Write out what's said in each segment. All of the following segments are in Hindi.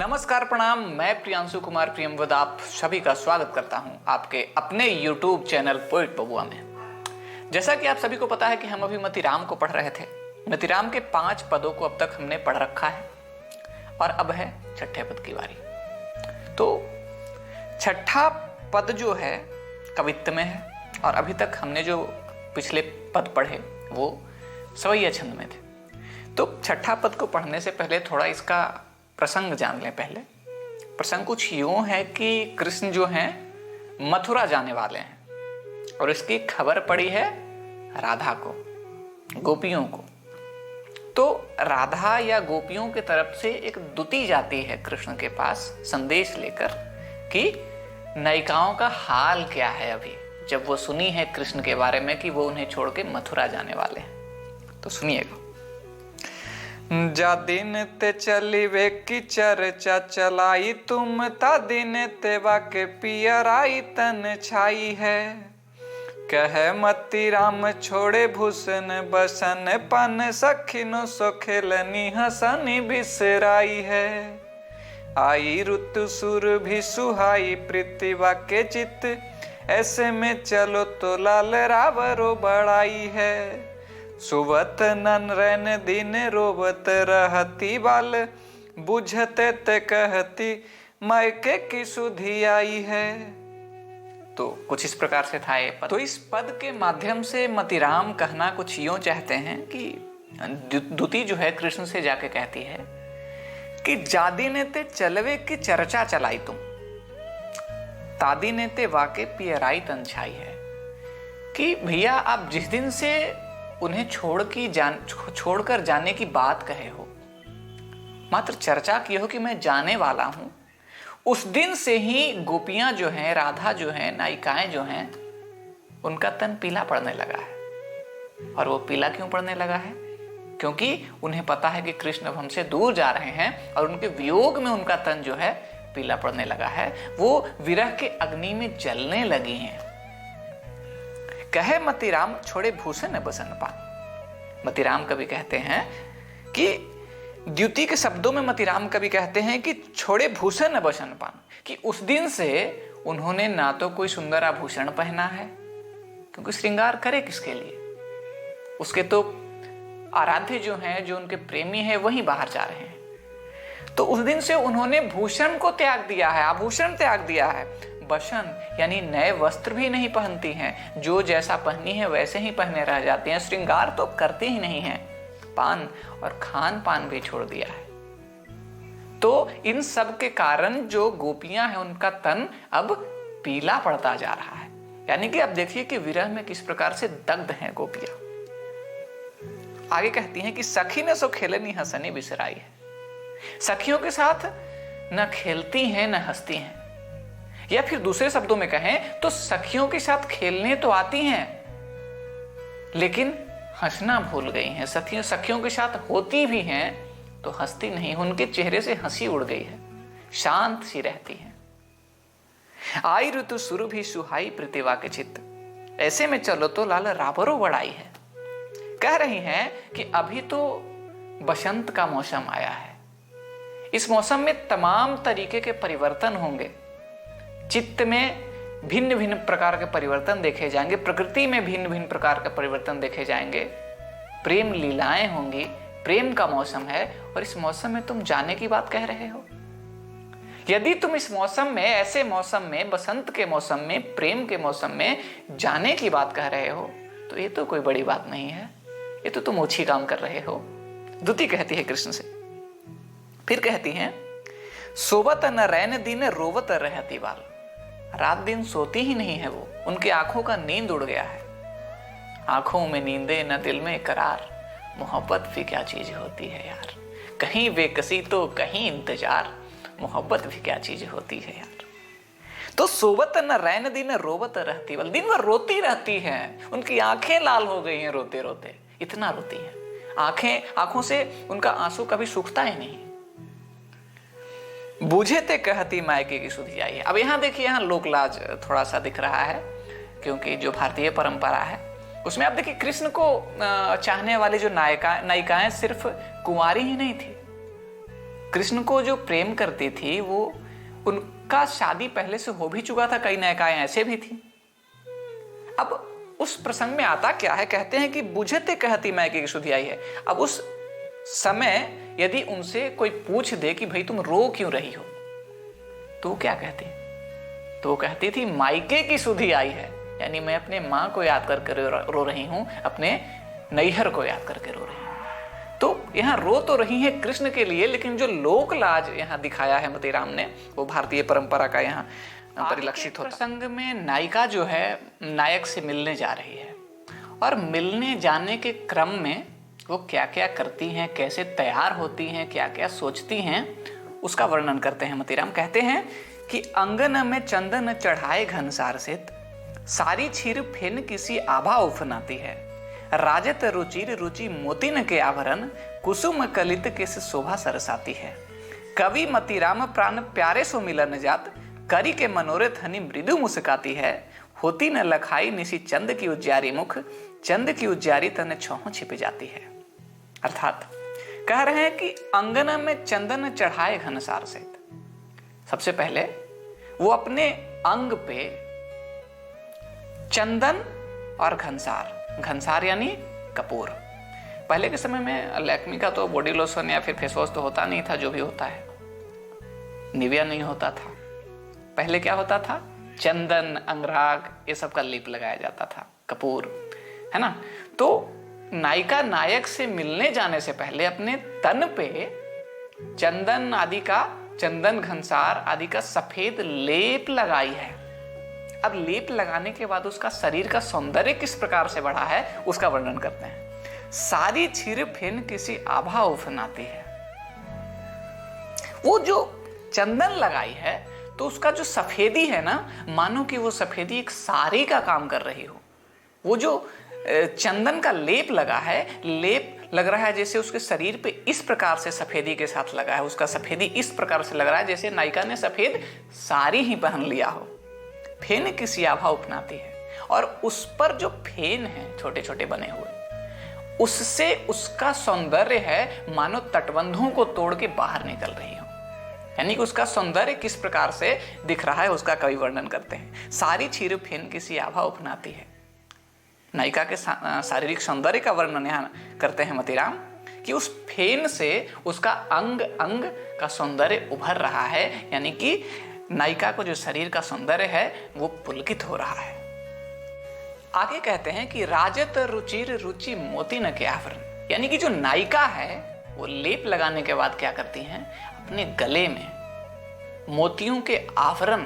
नमस्कार प्रणाम। मैं प्रियांशु कुमार प्रियमवद आप सभी का स्वागत करता हूं आपके अपने YouTube चैनल पोएट बबुआ में। जैसा कि आप सभी को पता है कि हम अभी मतिराम को पढ़ रहे थे। मतिराम के 5 पदों को अब तक हमने पढ़ रखा है और अब है छठे पद की बारी। तो छठा पद जो है कवित्त में है और अभी तक हमने जो पिछले पद पढ़े वो सवैया छंद में थे। तो छठा पद को पढ़ने से पहले थोड़ा इसका प्रसंग जान लें। पहले प्रसंग कुछ यूं है कि कृष्ण जो हैं मथुरा जाने वाले हैं और इसकी खबर पड़ी है राधा को, गोपियों को। तो राधा या गोपियों की तरफ से एक दूती जाती है कृष्ण के पास संदेश लेकर कि नायिकाओं का हाल क्या है अभी, जब वो सुनी है कृष्ण के बारे में कि वो उन्हें छोड़ के मथुरा जाने वाले हैं। तो सुनिएगा। जा दिन ते चली वे की चर्चा चलाई, तुम ता दिन ते वाके पियराई तन छाई है। कहे मती राम छोड़े भूषण बसन, पन सखिनो सो खेलनी हसनी बिसराई है। आई ऋतु सुर भी सुहाई प्रीतिवा के चित, ऐसे में चलो तो लाल रावरो बड़ाई है। सुवत नन रैन दिन रोवत रहती बाल, बुझते ते कहती मायके की सुधी आई है। तो कुछ इस प्रकार से था ये पद। तो इस पद के माध्यम से मतिराम कहना कुछ यूं चाहते हैं कि दूती जो है कृष्ण से जाके कहती है कि जादी ने ते चलवे की चर्चा चलाई तुम, तादी ने ते वाके पियराई तन छाई है। कि भैया आप जिस दिन से उन्हें छोड़कर जाने की बात कहे हो, मात्र चर्चा की हो कि मैं जाने वाला हूं, उस दिन से ही गोपियां जो हैं, राधा जो हैं, नायिकाएं जो हैं, उनका तन पीला पड़ने लगा है। और वो पीला क्यों पड़ने लगा है? क्योंकि उन्हें पता है कि कृष्ण अब हमसे दूर जा रहे हैं और उनके वियोग में उनका तन जो है पीला पड़ने लगा है। वो विरह के अग्नि में जलने लगी हैं। कहे मतिराम छोड़े भूषण बसन पान। मतिराम कवि कहते हैं कि द्युति के शब्दों में मतिराम कवि कहते हैं कि छोड़े भूषण बसन पान, कि उस दिन से उन्होंने ना तो कोई सुंदर आभूषण पहना है, क्योंकि श्रृंगार करे किसके लिए? उसके तो आराध्य जो हैं, जो उनके प्रेमी हैं, वही बाहर जा रहे हैं। तो उस दिन से उन्होंने भूषण को त्याग दिया है, आभूषण त्याग दिया है। बसन यानी नए वस्त्र भी नहीं पहनती हैं, जो जैसा पहनी है वैसे ही पहने रह जाती हैं। श्रृंगार तो करती ही नहीं है, पान और खान पान भी छोड़ दिया है। तो इन सब के कारण जो गोपियां हैं उनका तन अब पीला पड़ता जा रहा है। यानी कि अब देखिए कि विरह में किस प्रकार से दग्ध हैं गोपियां। आगे कहती हैं कि सखी ने सो खेलनी हंसनी बिसराई है। सखियों के साथ न खेलती हैं न हंसती हैं, या फिर दूसरे शब्दों में कहें तो सखियों के साथ खेलने तो आती हैं लेकिन हंसना भूल गई हैं। सखियों के साथ होती भी हैं तो हंसती नहीं, उनके चेहरे से हंसी उड़ गई है, शांत सी रहती हैं। आई ऋतु सुर भी सुहाई प्रतिभा के चित्त, ऐसे में चलो तो लाल रावरो बड़ाई है। कह रही हैं कि अभी तो बसंत का मौसम आया है, इस मौसम में तमाम तरीके के परिवर्तन होंगे। चित्त में भिन्न भिन्न प्रकार के परिवर्तन देखे जाएंगे, प्रकृति में भिन्न भिन्न प्रकार के परिवर्तन देखे जाएंगे, प्रेम लीलाएं होंगी। प्रेम का मौसम है और इस मौसम में तुम जाने की बात कह रहे हो। यदि तुम इस मौसम में, ऐसे मौसम में, बसंत के मौसम में, प्रेम के मौसम में जाने की बात कह रहे हो तो ये तो कोई बड़ी बात नहीं है, ये तो तुम ओछी काम कर रहे हो। दूती कहती है कृष्ण से। फिर कहती हैं सोवत न रैन दिन रोवत रहती बाल। रात दिन सोती ही नहीं है वो, उनकी आंखों का नींद उड़ गया है। आंखों में नींदे न दिल में करार, मोहब्बत भी क्या चीज होती है यार। कहीं बेकसी तो कहीं इंतजार, मोहब्बत भी क्या चीज होती है यार। तो सोवत न रैन दिन रोवत रहती बाल, दिन भर रोती रहती है, उनकी आंखें लाल हो गई हैं रोते रोते, इतना रोती हैं। आंखों से उनका आंसू कभी सूखता ही नहीं। बूझे ते कहती मायके की सुधी आई है। अब यहाँ देखिए, यहाँ लोकलाज थोड़ा सा दिख रहा है, क्योंकि जो भारतीय परंपरा है उसमें आप देखिए कृष्ण को चाहने वाली जो नायिकाएं सिर्फ कुंवारी ही नहीं थी, कृष्ण को जो प्रेम करती थी वो उनका शादी पहले से हो भी चुका था, कई नायिकाएं ऐसे भी थी। अब उस प्रसंग में आता क्या है, कहते हैं कि बुझते कहती मैके की सुधि आई है। अब उस समय यदि उनसे कोई पूछ दे कि भाई तुम रो क्यों रही हो, तो वो क्या कहती? तो वो कहती थी मायके की सुधि आई है, यानी मैं अपने माँ को याद करके रो रही हूँ, अपने नैहर को याद करके रो रही हूँ। तो यहाँ रो तो रही है कृष्ण के लिए, लेकिन जो लोक लाज यहाँ दिखाया है मतीराम ने, वो भारतीय परंपरा का यहाँ परिलक्षित होता है। प्रसंग में नायिका जो है नायक से मिलने जा रही है, और मिलने जाने के क्रम में वो क्या क्या करती हैं, कैसे तैयार होती हैं, क्या क्या सोचती हैं, उसका वर्णन करते हैं मतीराम। कहते हैं कि अंगन में चंदन चढ़ाए घनसार सित, सारी छीर फेन किसी आभा उफनाती है, राजत रुचिर रुचि मोतिन के आवरण, कुसुम कलित किस शोभा सरसाती है। कवि मतीराम प्राण प्यारे सो मिलन जात, करी के मनोरथ हनि मृदु मुस्काती है, होती न लखाई निशी चंद की उज्जारी मुख, चंद की उज्जारी तन छौह छिप जाती है। अर्थात कह रहे हैं कि अंगना में चंदन चढ़ाए घनसार से, सबसे पहले वो अपने अंग पे चंदन और घनसार, घनसार यानी कपूर। पहले के समय में लैक्मी का तो बॉडी लोशन या फिर फेस वॉश तो होता नहीं था, जो भी होता है निविया नहीं होता था। पहले क्या होता था, चंदन, अंगराग, ये सब का लेप लगाया जाता था, कपूर, है ना। तो नायिका नायक से मिलने जाने से पहले अपने तन पे चंदन आदि का, चंदन घनसार आदि का सफेद लेप लगाई है। अब लेप लगाने के बाद उसका शरीर का सौंदर्य किस प्रकार से बढ़ा है उसका वर्णन करते हैं। सारी छीर फेन किसी आभा उफनाती है। वो जो चंदन लगाई है तो उसका जो सफेदी है ना, मानो कि वो सफेदी एक साड़ी का काम कर रही हो। वो जो चंदन का लेप लगा है, लेप लग रहा है जैसे उसके शरीर पे इस प्रकार से सफेदी के साथ लगा है, उसका सफेदी इस प्रकार से लग रहा है जैसे नायिका ने सफेद साड़ी ही पहन लिया हो। फेन किसी आभा उपनाती है, और उस पर जो फेन है छोटे छोटे बने हुए, उससे उसका सौंदर्य है मानो तटबंधों को तोड़ के बाहर निकल रही हो। यानी कि उसका सौंदर्य किस प्रकार से दिख रहा है उसका कवि वर्णन करते हैं। सारी छीर फेन किसी आभा उपनाती है। नायिका के शारीरिक सौंदर्य का वर्णन यहाँ करते हैं मतीराम कि उस फेन से उसका अंग अंग का सौंदर्य उभर रहा है, यानी कि नायिका को जो शरीर का सौंदर्य है वो पुलकित हो रहा है। आगे कहते हैं कि राजत रुचिर रुचि मोती न के आवरण, यानी कि जो नायिका है वो लेप लगाने के बाद क्या करती हैं, अपने गले में मोतियों के आवरण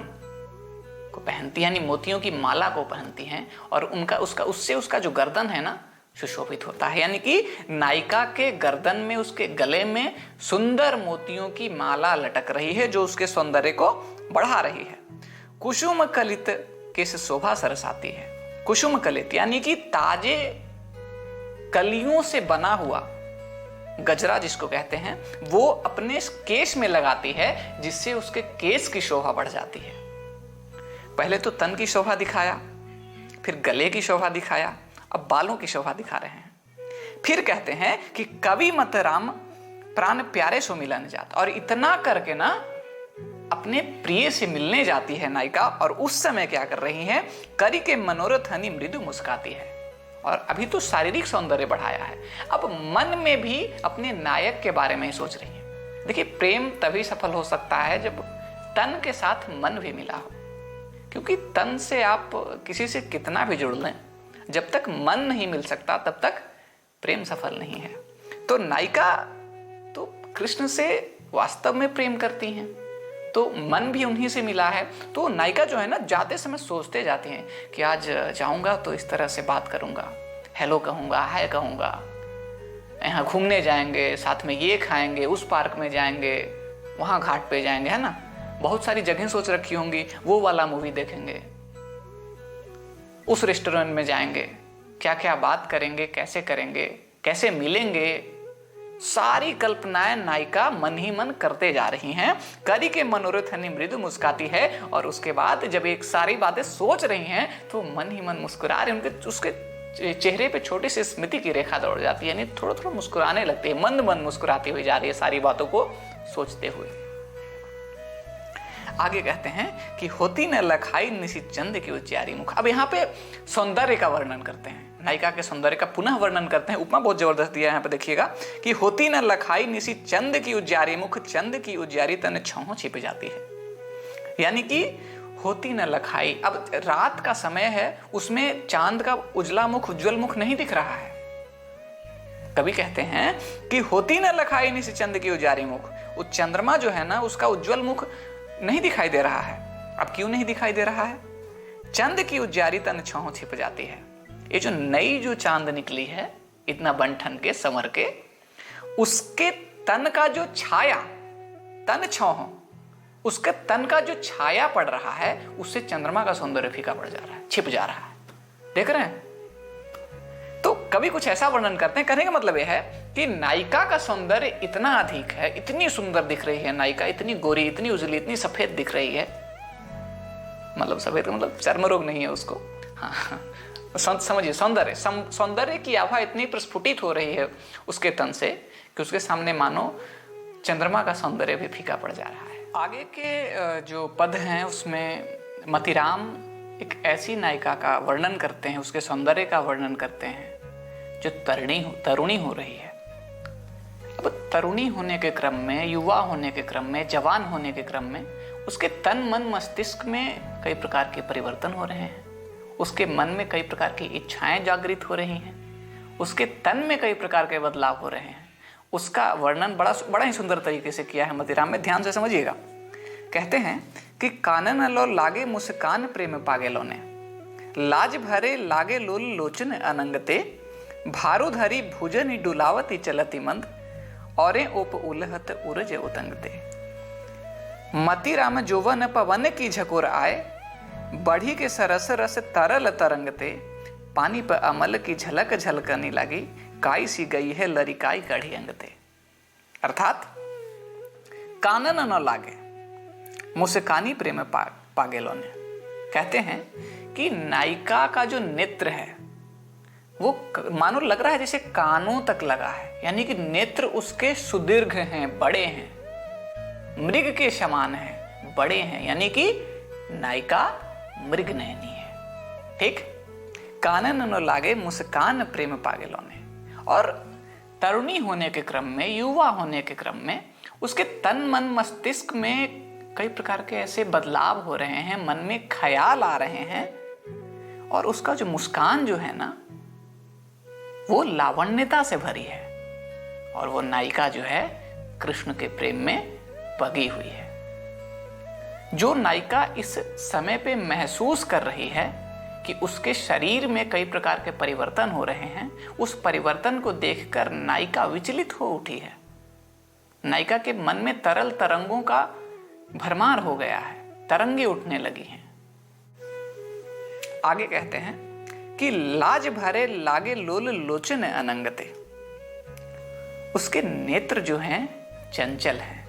को पहनती है, यानी मोतियों की माला को पहनती हैं, और उसका जो गर्दन है ना सुशोभित होता है। यानी कि नायिका के गर्दन में, उसके गले में सुंदर मोतियों की माला लटक रही है जो उसके सौंदर्य को बढ़ा रही है। कुसुम कलित किस शोभा सरसाती है। कुसुम कलित यानी कि ताजे कलियों से बना हुआ गजरा जिसको कहते हैं, वो अपने केश में लगाती है जिससे उसके केश की शोभा बढ़ जाती है। पहले तो तन की शोभा दिखाया, फिर गले की शोभा दिखाया, अब बालों की शोभा दिखा रहे हैं। फिर कहते हैं कि कवि मतीराम प्राण प्यारे सो मिलन जात, और इतना करके ना अपने प्रिय से मिलने जाती है नायिका, और उस समय क्या कर रही है, करी के मनोरथ हनि मृदु मुस्काती है। और अभी तो शारीरिक सौंदर्य बढ़ाया है, अब मन में भी अपने नायक के बारे में ही सोच रही है। देखिए, प्रेम तभी सफल हो सकता है जब तन के साथ मन भी मिला हो, क्योंकि तन से आप किसी से कितना भी जुड़ लें, जब तक मन नहीं मिल सकता तब तक प्रेम सफल नहीं है। तो नायिका तो कृष्ण से वास्तव में प्रेम करती हैं, तो मन भी उन्हीं से मिला है। तो नायिका जो है ना, जाते समय सोचते जाती हैं कि आज जाऊंगा तो इस तरह से बात करूंगा, हेलो कहूंगा, हाय कहूंगा, यहाँ घूमने जाएंगे, साथ में ये खाएंगे, उस पार्क में जाएंगे, वहां घाट पे जाएंगे, है ना, बहुत सारी जगह सोच रखी होंगी, वो वाला मूवी देखेंगे, उस रेस्टोरेंट में जाएंगे, क्या क्या बात करेंगे, कैसे मिलेंगे, सारी कल्पनाएं नायिका मन ही मन करते जा रही हैं। करी के मनोरथ हनि मृदु मुस्काती है, और उसके बाद जब एक सारी बातें सोच रही हैं तो मन ही मन मुस्कुरा रहे, उसके चेहरे पे छोटी सी स्मृति की रेखा दौड़ जाती है, यानी थोड़ा थोड़ा मुस्कुराने लगती है, मंद मंद मुस्कुराती हुई जा रही है सारी बातों को सोचते हुए। आगे कहते हैं कि होती न लखाई निसी चंद की उजियारी मुख। अब यहाँ पे सौंदर्य का वर्णन करते हैं, नायिका के सौंदर्य का पुनः वर्णन करते हैं। उपमा बहुत जबरदस्त दिया है यहाँ पे, देखिएगा कि होती न लखाई निसी चंद की उजियारी मुख, चंद की उजियारी तन छांव छिप जाती है। यानी कि होती न लखाई, अब रात का समय है, उसमें चांद का उजला मुख, उज्जवल मुख नहीं दिख रहा है। कवि कहते हैं कि होती न लखाई निसी चंद की उजियारी मुख, वो चंद्रमा जो है ना, उसका उज्जवल मुख नहीं दिखाई दे रहा है। अब क्यों नहीं दिखाई दे रहा है? चंद की उजियारी तन छांव छिप जाती है। ये जो नई जो चांद निकली है, इतना बन ठन के संवर के, उसके तन का जो छाया, तन छांव, उसके तन का जो छाया पड़ रहा है, उससे चंद्रमा का सौंदर्य फीका पड़ जा रहा है, छिप जा रहा है। देख रहे हैं? तो कवि कुछ ऐसा वर्णन करते हैं। कहने का मतलब यह है कि नायिका का सौंदर्य इतना अधिक है, इतनी सुंदर दिख रही है नायिका, इतनी गोरी, इतनी उजली, इतनी सफेद दिख रही है, मतलब सफेद मतलब चर्म रोग नहीं है उसको। हाँ, समझिए, सौंदर्य की आभा इतनी प्रस्फुटित हो रही है उसके तन से कि उसके सामने मानो चंद्रमा का सौंदर्य भी फीका पड़ जा रहा है। आगे के जो पद हैं उसमें मतिराम एक ऐसी नायिका का वर्णन करते हैं, उसके सौंदर्य का वर्णन करते हैं जो तरुणी हो रही है। अब तरुणी होने के क्रम में, युवा होने के क्रम में, जवान होने के क्रम में उसके तन मन मस्तिष्क में कई प्रकार के परिवर्तन हो रहे हैं, उसके मन में कई प्रकार की इच्छाएं जागृत हो रही हैं, उसके तन में कई प्रकार के बदलाव हो रहे हैं। उसका वर्णन बड़ा ही सुंदर तरीके से किया है मतिराम में, ध्यान से समझिएगा। कहते हैं कि कानन लो लागे मुस्कान प्रेम पागेलो ने, लाज भरे लागे लोल लोचन अनंगते, भारू धरी भुजन डुलावती चलती मंद, औरे ओप उलहत उरज उतंगते। मतिराम जोवन पवन की झकोर आए, बढ़ी के सरस रस तरल तरंगते, पानी पर अमल की झलक झलकनी लगी, काई सी गई है लरिकाई कढ़ी अंगते। अर्थात कानन न लागे मुस्कानी प्रेम पागेलो ने। कहते हैं कि नायिका का जो नेत्र है वो मानो लग रहा है जैसे कानों तक लगा है, यानी कि नेत्र उसके सुदीर्घ हैं, बड़े हैं, मृग के समान हैं, बड़े हैं, यानी कि नायिका मृग नयनी है। ठीक, कानन न लागे मुस्कान प्रेम पागेलो ने। और तरुणी होने के क्रम में, युवा होने के क्रम में उसके तन मन मस्तिष्क में कई प्रकार के ऐसे बदलाव हो रहे हैं, मन में ख्याल आ रहे हैं, और उसका जो मुस्कान जो है ना वो लावण्यता से भरी है, और वो नायिका जो है कृष्ण के प्रेम में पगी हुई है। जो नायिका इस समय पे महसूस कर रही है कि उसके शरीर में कई प्रकार के परिवर्तन हो रहे हैं, उस परिवर्तन को देखकर नायिका विचलित हो उठी है। नायिका के मन में तरल तरंगों का भरमार हो गया है, तरंगे उठने लगी हैं। आगे कहते हैं कि लाज भरे लागे लोल लोचन अनंगते। उसके नेत्र जो हैं चंचल हैं,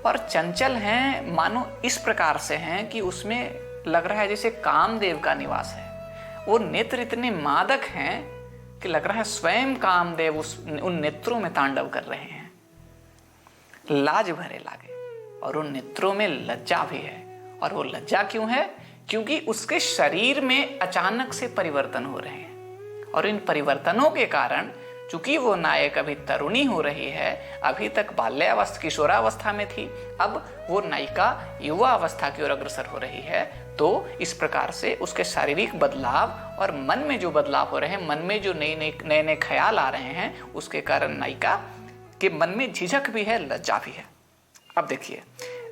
और चंचल हैं मानो इस प्रकार से हैं कि उसमें लग रहा है जैसे कामदेव का निवास है। वो नेत्र इतने मादक हैं कि लग रहा है स्वयं कामदेव उन नेत्रों में तांडव कर रहे हैं। लाज भरे लागे, और उन नेत्रों में लज्जा भी है। और वो लज्जा क्यों है? क्योंकि उसके शरीर में अचानक से परिवर्तन हो रहे हैं, और इन परिवर्तनों के कारण चूंकि वो नायक अभी तरुणी हो रही है, अभी तक बाल्यावस्था किशोरावस्था में थी, अब वो नायिका युवा अवस्था की ओर अग्रसर हो रही है, तो इस प्रकार से उसके शारीरिक बदलाव और मन में जो बदलाव हो रहे हैं, मन में जो नए नए ख्याल आ रहे हैं, उसके कारण नायिका के मन में झिझक भी है, लज्जा भी है। अब देखिए,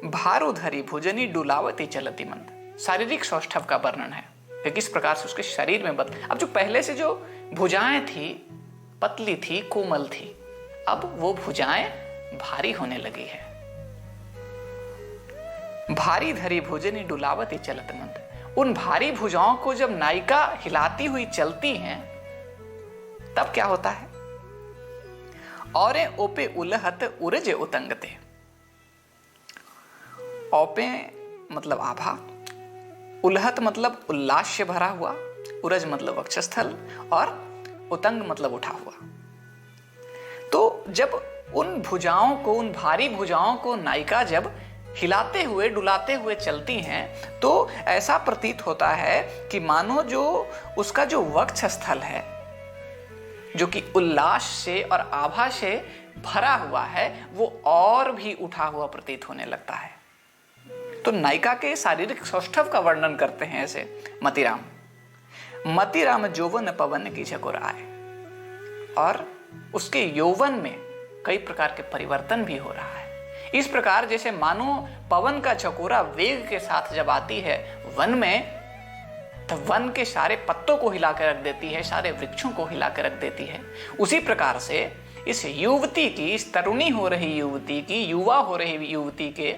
भारू धरी भुजनी डुलावती चलती मंद, शारीरिक सौष्ठव का वर्णन है कि किस प्रकार से उसके शरीर में अब जो पहले से जो भुजाएं थी, पतली थी, कोमल थी, अब वो भुजाएं भारी होने लगी है। भारी धरी भुजनी डुलावती चलत मंद। उन भारी भुजाओं को जब नायिका हिलाती हुई चलती हैं, तब क्या होता है? औरे ओपे उलहत उरज उतंगते। औपे मतलब आभा, उलहत मतलब उल्लास से भरा हुआ, उरज मतलब वक्षस्थल, और उतंग मतलब उठा हुआ। तो जब उन भुजाओं को, उन भारी भुजाओं को नायिका जब हिलाते हुए डुलाते हुए चलती हैं तो ऐसा प्रतीत होता है कि मानो जो उसका जो वक्षस्थल है, जो कि उल्लास से और आभा से भरा हुआ है, वो और भी उठा हुआ प्रतीत होने लगता है। तो नायिका के शारीरिक सौष्ठव का वर्णन करते हैं ऐसे मतीराम। मतीराम यौवन पवन की झकोर आए, और उसके यौवन में कई प्रकार के परिवर्तन भी हो रहा है। इस प्रकार जैसे मानो पवन का झकोरा वेग के साथ जब आती है वन में, तो वन के सारे पत्तों को हिला कर रख देती है, सारे वृक्षों को हिला कर रख देती है। उसी प्रकार से इस युवती की, इस तरुणी हो रही युवती की, युवा हो रही युवती के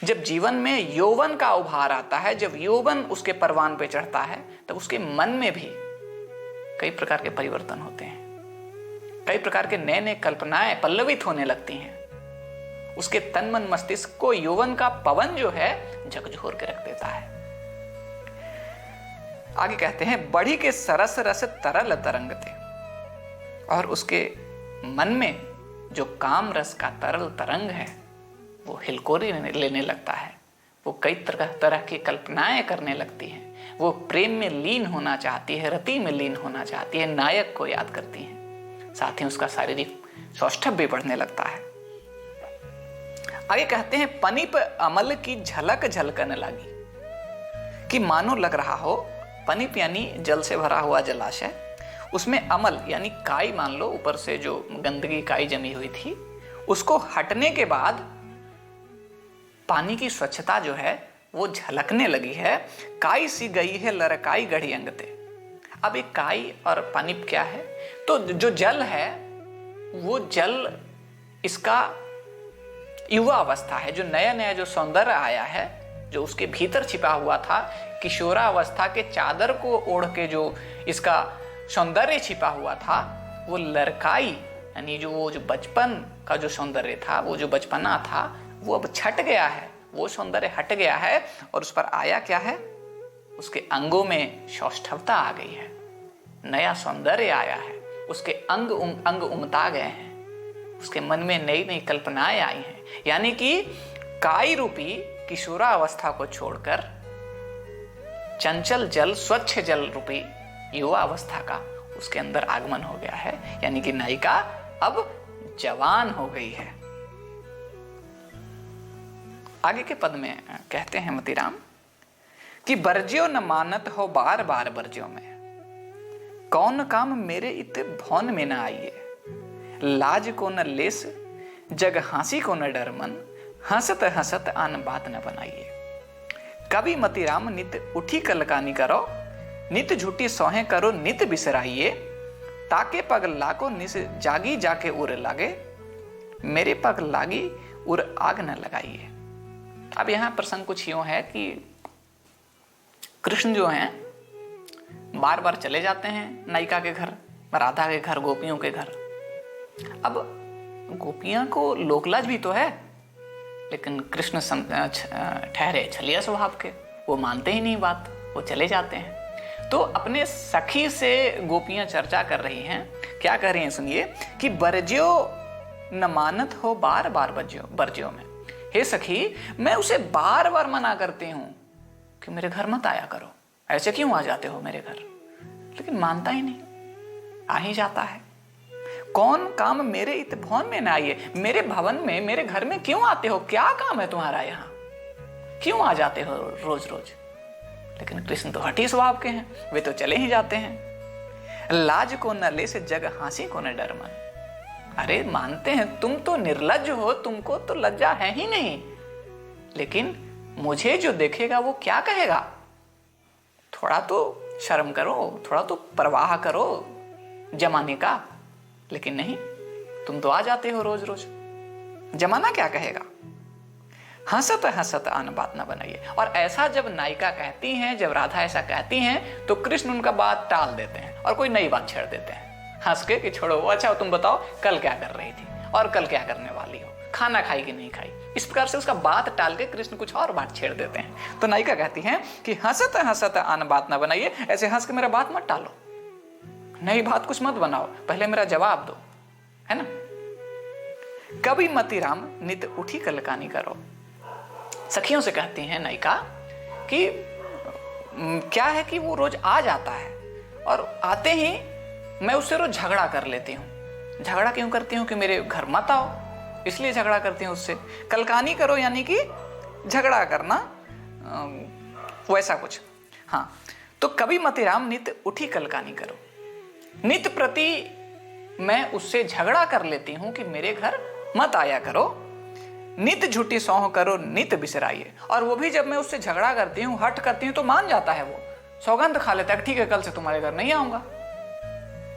जब जीवन में यौवन का उभार आता है, जब यौवन उसके परवान पे चढ़ता है, तब उसके मन में भी कई प्रकार के परिवर्तन होते हैं। कई प्रकार के नए नए कल्पनाएं पल्लवित होने लगती हैं। उसके तन मन मस्तिष्क को यौवन का पवन जो है झकझोर के रख देता है। आगे कहते हैं, बढ़ी के सरस रस तरल तरंगते, और उसके मन में जो काम रस का तरल तरंग है वो हिलकोरी लेने लगता है। वो कई तरह की कल्पनाएं करने लगती हैं। वो प्रेम में लीन होना चाहती है, रति में लीन होना चाहती है, नायक को याद करती है। साथ ही उसका शारीरिक सौष्ठव भी बढ़ने लगता है। आगे कहते हैं, पनिप अमल की झलक झलकने लगी, कि मानो लग रहा हो, पनिप यानी जल से भरा हुआ जलाशय, उसमें अमल यानी काई, मान लो ऊपर से जो गंदगी काई जमी हुई थी, उसको हटने के बाद पानी की स्वच्छता जो है वो झलकने लगी है। काई सी गई है लरकाई गढ़ी अंगते। अब एक काई और पानी क्या है? तो जो जल है वो जल इसका युवा अवस्था है, जो नया नया जो सौंदर्य आया है, जो उसके भीतर छिपा हुआ था, किशोरावस्था के चादर को ओढ़ के जो इसका सौंदर्य छिपा हुआ था, वो लरकाई यानी वो जो बचपन का जो सौंदर्य था, वो जो बचपना था, वो अब छट गया है, वो सौंदर्य हट गया है। और उस पर आया क्या है? उसके अंगों में सौष्ठवता आ गई है, नया सौंदर्य आया है, उसके अंग उमता गए हैं, उसके मन में नई नई कल्पनाएं आई हैं। यानी कि काई रूपी किशोरावस्था को छोड़कर चंचल जल, स्वच्छ जल रूपी युवा अवस्था का उसके अंदर आगमन हो गया है। यानी कि नायिका अब जवान हो गई है। आगे के पद में कहते हैं मतीराम कि बरज्यो न मानत हो बार बार बरज्यो में, कौन काम मेरे इत भौन में न आइए, लाज को न लेस जग हंसी को न डर मन, हंसत हंसत आन बात न बनाइए। कवि मतीराम नित उठी कलकानी करो, नित झूठी सोहे करो नित बिसराइए, ताके पग लाको निस जागी जाके उर लागे, मेरे पग लागी उर आग न लगाइए। अब यहां प्रसंग कुछ यूं है कि कृष्ण जो हैं बार बार चले जाते हैं नायिका के घर, राधा के घर, गोपियों के घर। अब गोपियां को लोकलाज भी तो है, लेकिन कृष्ण ठहरे छलिया स्वभाव के, वो मानते ही नहीं बात, वो चले जाते हैं। तो अपने सखी से गोपियां चर्चा कर रही हैं। क्या कह रही हैं सुनिए, कि बरज्यो न मानत हो बार बार बरज्यो में, हे सखी मैं उसे बार बार मना करती हूं कि मेरे घर मत आया करो, ऐसे क्यों आ जाते हो मेरे घर, लेकिन मानता ही नहीं, आ ही जाता है। कौन काम मेरे इत भवन में न आइए, मेरे भवन में, मेरे घर में क्यों आते हो, क्या काम है तुम्हारा यहाँ, क्यों आ जाते हो रोज रोज। लेकिन कृष्ण तो हठी स्वभाव के हैं, वे तो चले ही जाते हैं। लाज को न ले से जग हंसी को न डर मन। अरे मानते हैं तुम तो निर्लज्ज हो, तुमको तो लज्जा है ही नहीं, लेकिन मुझे जो देखेगा वो क्या कहेगा, थोड़ा तो शर्म करो, थोड़ा तो परवाह करो जमाने का। लेकिन नहीं, तुम तो आ जाते हो रोज रोज, जमाना क्या कहेगा। हंसत हंसत आन बात ना बनाइए। और ऐसा जब नायिका कहती हैं, जब राधा ऐसा कहती हैं, तो कृष्ण उनका बात टाल देते हैं और कोई नई बात छेड़ देते हैं हंस के, कि छोड़ो, अच्छा तुम बताओ कल क्या कर रही थी और कल क्या करने वाली हो, खाना खाई कि नहीं खाई। इस प्रकार से उसका बात टाल के कृष्ण कुछ और बात छेड़ देते हैं। तो नायिका कहती हैं कि हंसत हंसत आन बात ना बनाइए, ऐसे हंस के मेरा बात मत टालो, नई बात कुछ मत बनाओ, पहले मेरा जवाब दो, है ना। कभी मतीराम नित उठी कलकानी करो। सखियों से कहती हैं नायिका कि क्या है कि वो रोज आ जाता है और आते ही मैं उससे रोज झगड़ा कर लेती हूँ। झगड़ा क्यों करती हूँ कि मेरे घर मत आओ, इसलिए झगड़ा करती हूँ उससे। कलकानी करो यानी कि झगड़ा करना, वैसा कुछ। हाँ, तो कभी मतीराम नित उठी कलकानी करो। नित प्रति मैं उससे झगड़ा कर लेती हूँ कि मेरे घर मत आया करो। नित झूठी सौह करो नित बिसराइए। और वो भी जब मैं उससे झगड़ा करती हूँ, हट करती हूँ, तो मान जाता है, वो सौगंध खा लेता है, ठीक है कल से तुम्हारे घर नहीं आऊंगा,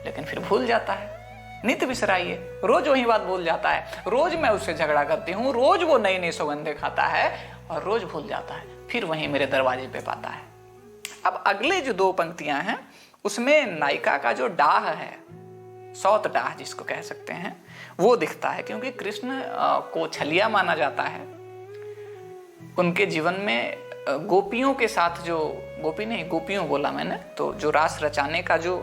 लेकिन फिर भूल जाता है। नित बिसराइए, रोज वही बात भूल जाता है। रोज मैं उससे झगड़ा करती हूँ, रोज वो नई नई सौगंधे खाता है और रोज भूल जाता है, फिर वही मेरे दरवाजे पे पाता है। अब अगले जो 2 पंक्तियां हैं उसमें नायिका का जो डाह है, सौत डाह जिसको कह सकते हैं, वो दिखता है। क्योंकि कृष्ण को छलिया माना जाता है। उनके जीवन में गोपियों के साथ जो, गोपी नहीं गोपियों बोला मैंने, तो जो रास रचाने का जो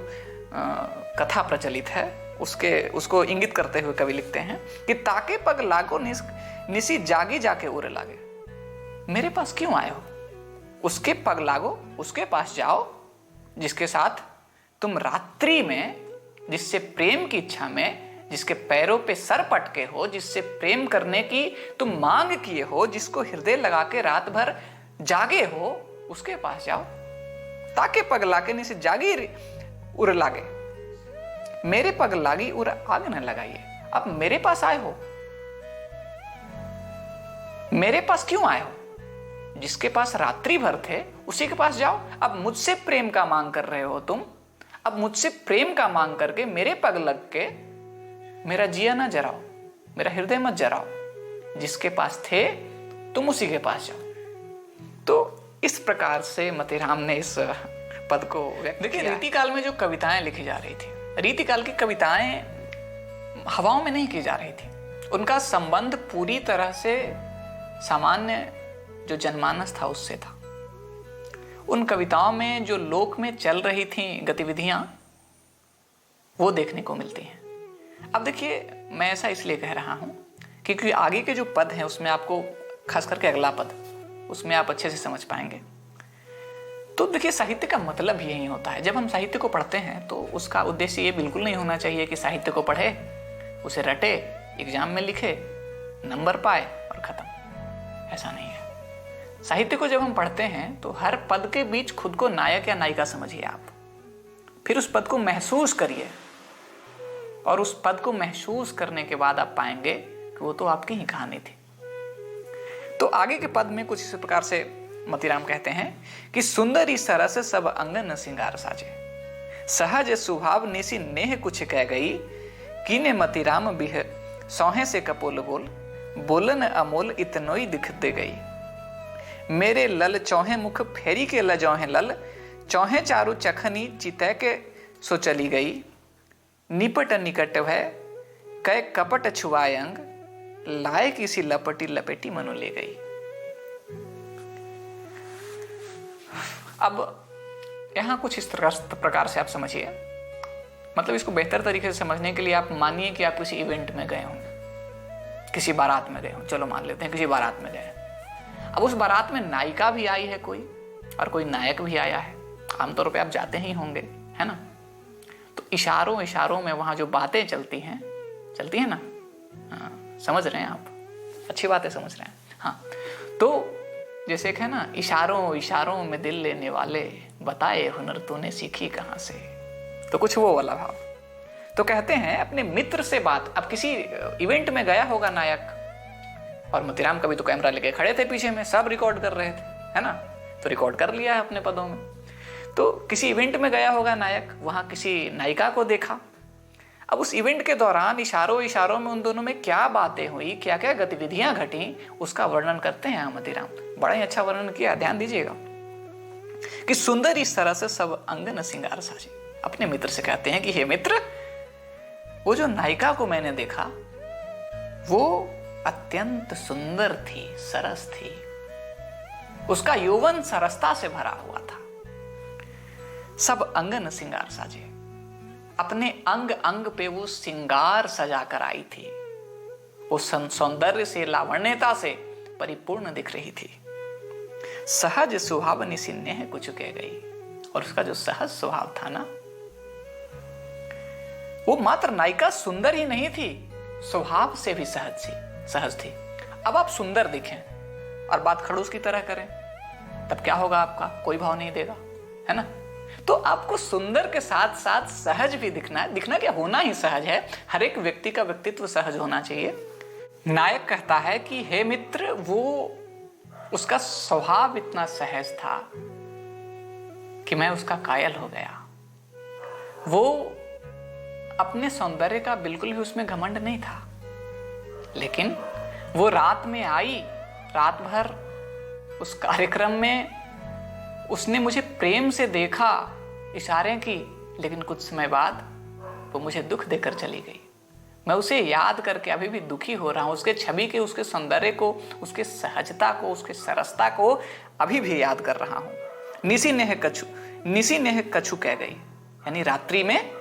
कथा प्रचलित है उसको इंगित करते हुए कवि लिखते हैं कि ताके पग लागो निसी जागी जाके उरे लागे। मेरे पास क्यों आए हो? उसके पग लागो, उसके पास जाओ जिसके साथ तुम रात्रि में, जिससे प्रेम की इच्छा में, जिसके पैरों पे सर पटके हो, जिससे प्रेम करने की तुम मांग किए हो, जिसको हृदय लगा के रात भर जागे हो, उसके पास जाओ। ताके पग लाके निसी जागी उर लागे, मेरे पग लागी उर आग न लगाइए। अब मेरे पास आए हो, मेरे पास क्यों आए हो? जिसके पास रात्रि भर थे उसी के पास जाओ। अब मुझसे प्रेम का मांग कर रहे हो तुम, अब मुझसे प्रेम का मांग करके मेरे पग लग के मेरा जिया ना जराओ, मेरा हृदय मत जराओ। जिसके पास थे तुम उसी के पास जाओ। तो इस प्रकार से मतीराम ने इस पद को व्यक्त किया। देखिए, रीतिकाल में जो कविताएं लिखी जा रही थी, रीतिकाल की कविताएं हवाओं में नहीं की जा रही थी। उनका संबंध पूरी तरह से सामान्य जो जनमानस था उससे था। उन कविताओं में जो लोक में चल रही थी गतिविधियां, वो देखने को मिलती हैं। अब देखिए, मैं ऐसा इसलिए कह रहा हूं क्योंकि आगे के जो पद हैं उसमें आपको, खास करके अगला पद, उसमें आप अच्छे से समझ पाएंगे। तो देखिए, साहित्य का मतलब यही होता है। जब हम साहित्य को पढ़ते हैं तो उसका उद्देश्य ये बिल्कुल नहीं होना चाहिए कि साहित्य को पढ़े, उसे रटे, एग्जाम में लिखे, नंबर पाए और खत्म। ऐसा नहीं है। साहित्य को जब हम पढ़ते हैं तो हर पद के बीच खुद को नायक या नायिका समझिए आप, फिर उस पद को महसूस करिए, और उस पद को महसूस करने के बाद आप पाएंगे कि वो तो आपकी ही कहानी थी। तो आगे के पद में कुछ इस प्रकार से मतीराम कहते हैं कि सुंदरी सरस सब अंगन सिंगार साजे, सहज स्वभाव निसी नेह कुछ कह गई, कीने मतीराम बिह सौहे से कपोल बोल, बोलन अमोल इतनोई दिख दे गई। मेरे लल चौहे मुख फेरी के लजौहे लल, चौहे चारु चखनी चितै के सो चली गई। निपट निकट भय कै कपट छुआए अंग, लाए किसी लपटी लपेटी मनु ले गई। अब यहां कुछ इस प्रकार से आप समझिए, मतलब इसको बेहतर तरीके से समझने के लिए आप मानिए कि आप किसी इवेंट में गए होंगे, किसी बारात में गए हो, चलो मान लेते हैं किसी बारात में गए। अब उस बारात में नायिका भी आई है कोई, और कोई नायक भी आया है। आमतौर पे आप जाते ही होंगे, है ना? तो इशारों इशारों में वहां जो बातें चलती हैं ना, हाँ, समझ रहे हैं आप, अच्छी बातें समझ रहे हैं। हाँ, तो जैसे एक है ना, इशारों इशारों में दिल लेने वाले, बताए हुनर तूने सीखी कहाँ से, तो कुछ वो वाला भाव। तो कहते हैं अपने मित्र से बात, अब किसी इवेंट में गया होगा नायक, और मतीराम कभी तो कैमरा लेके खड़े थे पीछे में, सब रिकॉर्ड कर रहे थे, है ना? तो रिकॉर्ड कर लिया है अपने पदों में। तो किसी इवेंट में गया होगा नायक, वहां किसी नायिका को देखा। अब उस इवेंट के दौरान इशारों इशारों में उन दोनों में क्या बातें हुई, क्या क्या गतिविधियां घटी, उसका वर्णन करते हैं मतीराम। बड़ा ही अच्छा वर्णन किया, ध्यान दीजिएगा कि सुंदर इस तरह से सब अंगन सिंगार साजे। अपने मित्र से कहते हैं कि हे मित्र, वो जो नायिका को मैंने देखा वो अत्यंत सुंदर थी, सरस थी, उसका यौवन सरसता से भरा हुआ था। सब अंगन सिंगार साजे, अपने अंग अंग पे वो सिंगार सजा कर आई थी। वो सौंदर्य से, लावण्यता से परिपूर्ण दिख रही थी। सहज सुहावनी सी नेह कुछ कह गई। और उसका जो सहज स्वभाव था ना, वो मात्र नायिका सुंदर ही नहीं थी, स्वभाव से भी सहज थी। अब आप सुंदर दिखें और बात खड़ूस की तरह करें, तब क्या होगा? आपका कोई भाव नहीं देगा, है ना? तो आपको सुंदर के साथ साथ सहज भी दिखना है। दिखना क्या, होना ही सहज है। हर एक व्यक्ति का व्यक्तित्व सहज होना चाहिए। नायक कहता है कि हे मित्र, वो उसका स्वभाव इतना सहज था कि मैं उसका कायल हो गया। वो अपने सौंदर्य का बिल्कुल भी उसमें घमंड नहीं था, लेकिन वो रात में आई, रात भर उस कार्यक्रम में उसने मुझे प्रेम से देखा, इशारे की, लेकिन कुछ समय बाद वो मुझे दुख देकर चली गई। मैं उसे याद करके अभी भी दुखी हो रहा हूं। उसके छवि के, उसके सौंदर्य को, उसके सहजता को, उसके सरसता को अभी भी याद कर रहा हूं। निसी नेह कछु कह गई, यानी रात्रि में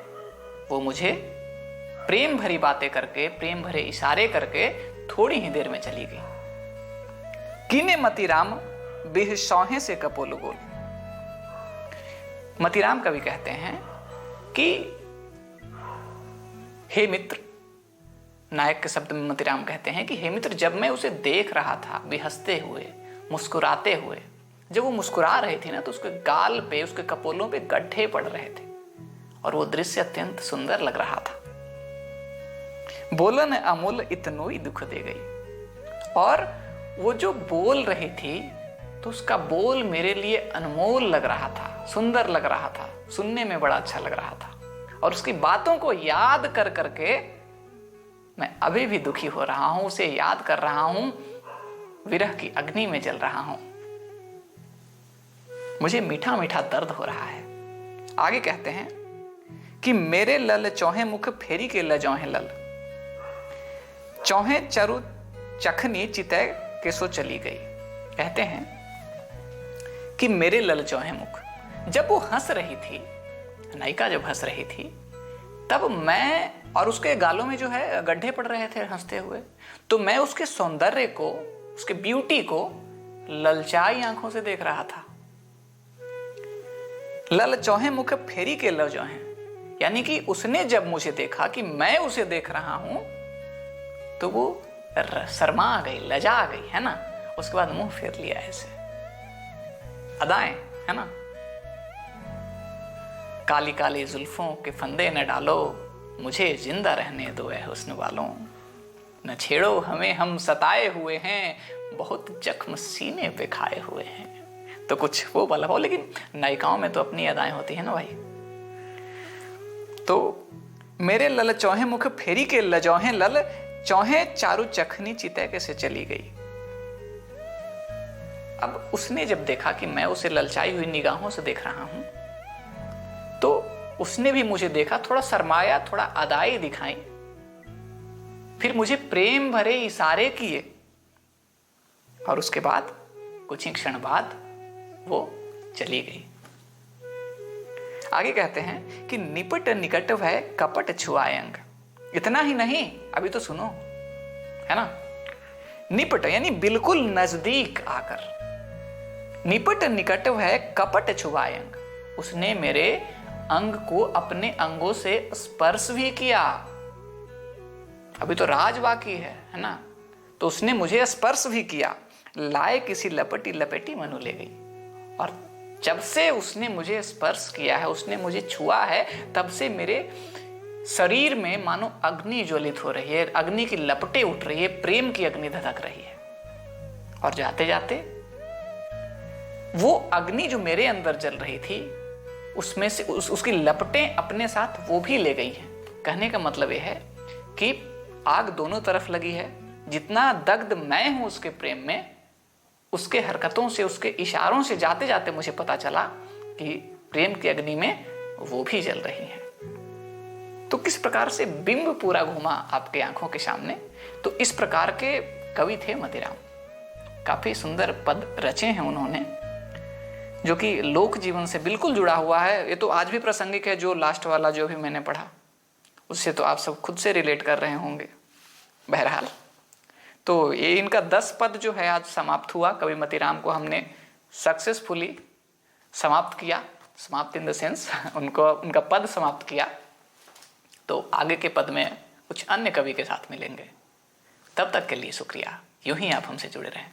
वो मुझे प्रेम भरी बातें करके, प्रेम भरे इशारे करके थोड़ी ही देर में चली गई। कीने मतीराम बेह सौहे से कपोल गोल। मतीराम कवि कहते हैं कि हे मित्र, नायक के शब्द में मतीराम कहते हैं कि हे मित्र, जब मैं उसे देख रहा था भी हंसते हुए, मुस्कुराते हुए, जब वो मुस्कुरा रही थी ना, तो उसके गाल पे, उसके कपोलों पे गड्ढे पड़ रहे थे और वो दृश्य अत्यंत सुंदर लग रहा था। बोलन अमूल इतनोई दुख दे गई। और वो जो बोल रही थी, तो उसका बोल मेरे लिए अनमोल लग रहा था, सुंदर लग रहा था, सुनने में बड़ा अच्छा लग रहा था। और उसकी बातों को याद कर करके मैं अभी भी दुखी हो रहा हूं, उसे याद कर रहा हूं, विरह की अग्नि में जल रहा हूं। मुझे मीठा मीठा दर्द हो रहा है। आगे कहते हैं कि मेरे लल चौहे मुख फेरी के लजौहे लल, चौहे चरु चखनी चितय के सो चली गई। कहते हैं कि मेरे लल चौहे मुख, जब वो हंस रही थी, नायिका जब हंस रही थी, तब मैं, और उसके गालों में जो है गड्ढे पड़ रहे थे हंसते हुए, तो मैं उसके सौंदर्य को, उसके ब्यूटी को ललचाई आंखों से देख रहा था। लल चौहे मुख फेरी के लजौहे, यानी कि उसने जब मुझे देखा कि मैं उसे देख रहा हूं, तो वो शर्मा गई, लजा गई, है ना? उसके बाद मुंह फेर लिया ऐसे, अदाएं, है ना? काली काली जुल्फों के फंदे न डालो, मुझे जिंदा रहने दो ऐ हुस्न वालों। न छेड़ो हमें, हम सताए हुए हैं, बहुत जख्म सीने पे खाए हुए हैं। तो कुछ वो वाला हो, लेकिन नायिकाओं में तो अपनी अदाएं होती है ना भाई। तो मेरे लल चौहे मुख फेरी के लजौहे लल, चौहे चारु चखनी चितय के से चली गई। अब उसने जब देखा कि मैं उसे ललचाई हुई निगाहों से देख रहा हूं, तो उसने भी मुझे देखा, थोड़ा शर्माया, थोड़ा अदाएं दिखाई, फिर मुझे प्रेम भरे इशारे किए, और उसके बाद कुछ ही क्षण बाद वो चली गई। आगे कहते हैं कि निपट निकट भय कपट छुआए अंग। इतना ही नहीं, अभी तो सुनो, है ना? निपट यानी बिल्कुल नजदीक आकर, निपट निकट भय कपट छुआए अंग, उसने मेरे अंग को अपने अंगों से स्पर्श भी किया। अभी तो राज बाकी है ना? तो उसने मुझे स्पर्श भी किया। लाए किसी लपटी लपेटी मनु ले गई। और जब से उसने मुझे स्पर्श किया है, उसने मुझे छुआ है, तब से मेरे शरीर में मानो अग्नि ज्वलित हो रही है, अग्नि की लपटें उठ रही है, प्रेम की अग्नि धधक रही है। और जाते जाते वो अग्नि जो मेरे अंदर जल रही थी, उसमें से उसकी लपटें अपने साथ वो भी ले गई हैं। कहने का मतलब यह है कि आग दोनों तरफ लगी है। जितना दग्ध मैं हूं उसके प्रेम में, उसके हरकतों से, उसके इशारों से जाते जाते मुझे पता चला कि प्रेम की अग्नि में वो भी जल रही है। तो किस प्रकार से बिंब पूरा घूमा आपके आंखों के सामने। तो इस प्रकार के कवि थे मतीराम। काफी सुंदर पद रचे हैं उन्होंने, जो कि लोक जीवन से बिल्कुल जुड़ा हुआ है। ये तो आज भी प्रासंगिक है। जो लास्ट वाला जो भी मैंने पढ़ा, उससे तो आप सब खुद से रिलेट कर रहे होंगे। बहरहाल तो ये इनका 10 पद जो है आज समाप्त हुआ। कवि मतीराम को हमने सक्सेसफुली समाप्त किया, समाप्त इन द सेंस उनको उनका पद समाप्त किया। तो आगे के पद में कुछ अन्य कवि के साथ मिलेंगे। तब तक के लिए शुक्रिया। यूं ही आप हमसे जुड़े रहें।